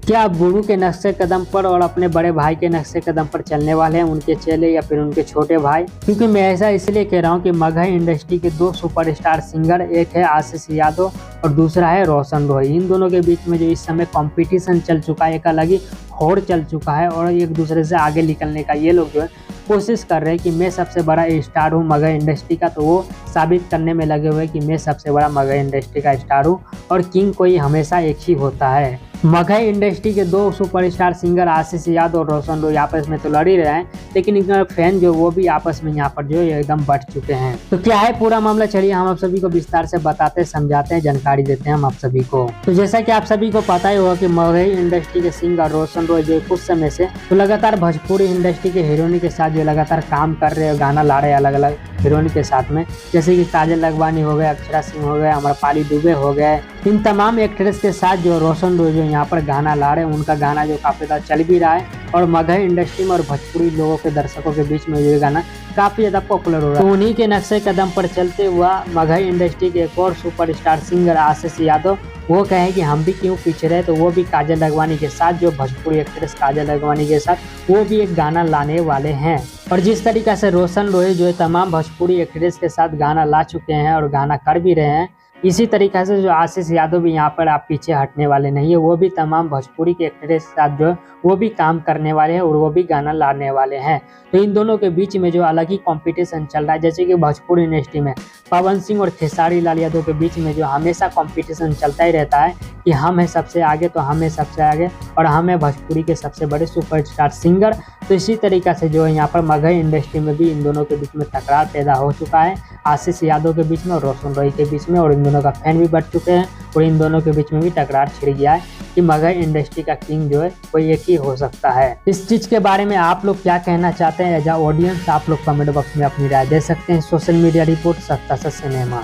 क्या आप गुरु के नक्शे कदम पर और अपने बड़े भाई के नक्शे कदम पर चलने वाले हैं, उनके चेले या फिर उनके छोटे भाई? क्योंकि मैं ऐसा इसलिए कह रहा हूँ कि मगही इंडस्ट्री के दो सुपरस्टार सिंगर, एक है आशीष यादव और दूसरा है रोशन रॉय। इन दोनों के बीच में जो इस समय कंपटीशन चल चुका है, एक अलग ही होड़ चल चुका है और एक दूसरे से आगे निकलने का ये लोग जो है कोशिश कर रहे हैं कि मैं सबसे बड़ा स्टार हूँ मगही इंडस्ट्री का। तो वो साबित करने में लगे हुए कि मैं सबसे बड़ा मगही इंडस्ट्री का स्टार हूँ और किंग कोई हमेशा एक ही होता है। मगही इंडस्ट्री के दो सुपरस्टार सिंगर आशीष यादव और रोशन रॉय आपस में तो लड़ ही रहे हैं, लेकिन इनका फैन जो वो भी आपस में यहाँ पर जो एकदम बढ़ चुके हैं। तो क्या है पूरा मामला, चलिए हम आप सभी को विस्तार से बताते समझाते हैं, जानकारी देते हैं हम आप सभी को। तो जैसा कि आप सभी को पता ही होगा कि मगही इंडस्ट्री के सिंगर रोशन रॉय जो कुछ समय से तो लगातार भोजपुरी इंडस्ट्री के हीरोइन के साथ जो लगातार काम कर रहे हैं, गाना ला रहे हैं अलग अलग हीरोइन के साथ में, जैसे कि काजल लखवानी हो गए, अक्षरा सिंह हो गए, अमरपाली दुबे हो गए। इन तमाम एक्ट्रेस के साथ जो रोशन रॉय जो यहाँ पर गाना ला रहे हैं, उनका गाना जो काफी ज्यादा चल भी रहा है और मगही इंडस्ट्री में और भोजपुरी लोगों के दर्शकों के बीच में ये गाना काफी ज्यादा पॉपुलर हो रहा है। तो उन्हीं के नक्शे कदम पर चलते हुआ मगही इंडस्ट्री के एक और सुपरस्टार सिंगर आशीष यादव वो कहे कि हम भी क्यों पीछे रहे, तो वो भी काजल लखवानी के साथ, जो भोजपुरी एक्ट्रेस काजल लखवानी के साथ वो भी एक गाना लाने वाले हैं। और जिस तरीका से रोशन रॉय जो है तमाम भोजपुरी एक्ट्रेस के साथ गाना ला चुके हैं और गाना कर भी रहे हैं, इसी तरीके से जो आशीष यादव भी यहाँ पर आप पीछे हटने वाले नहीं है। वो भी तमाम भोजपुरी के एक्ट्रेस के साथ जो है वो भी काम करने वाले हैं और वो भी गाना लाने वाले हैं। तो इन दोनों के बीच में जो अलग ही कंपटीशन चल रहा है, जैसे कि भोजपुरी इंडस्ट्री में पवन सिंह और खेसारी लाल यादव के बीच में जो हमेशा कंपटीशन चलता ही रहता है कि हम हैं सबसे आगे, तो हम हैं सबसे आगे और हम हैं भोजपुरी के सबसे बड़े सुपरस्टार सिंगर। तो इसी तरीका से जो है यहाँ पर मगही इंडस्ट्री में भी इन दोनों के बीच में तकरार पैदा हो चुका है, आशीष यादव के बीच में और रोशन रॉय के बीच में, और इन दोनों का फैन भी बढ़ चुके हैं और इन दोनों के बीच में भी टकरार छिड़ गया है कि मगही इंडस्ट्री का किंग जो है कोई एक ही हो सकता है। इस चीज के बारे में आप लोग क्या कहना चाहते हैं एज अ ऑडियंस, आप लोग कमेंट बॉक्स में अपनी राय दे सकते हैं। सोशल मीडिया रिपोर्ट सत्ता से सिनेमा।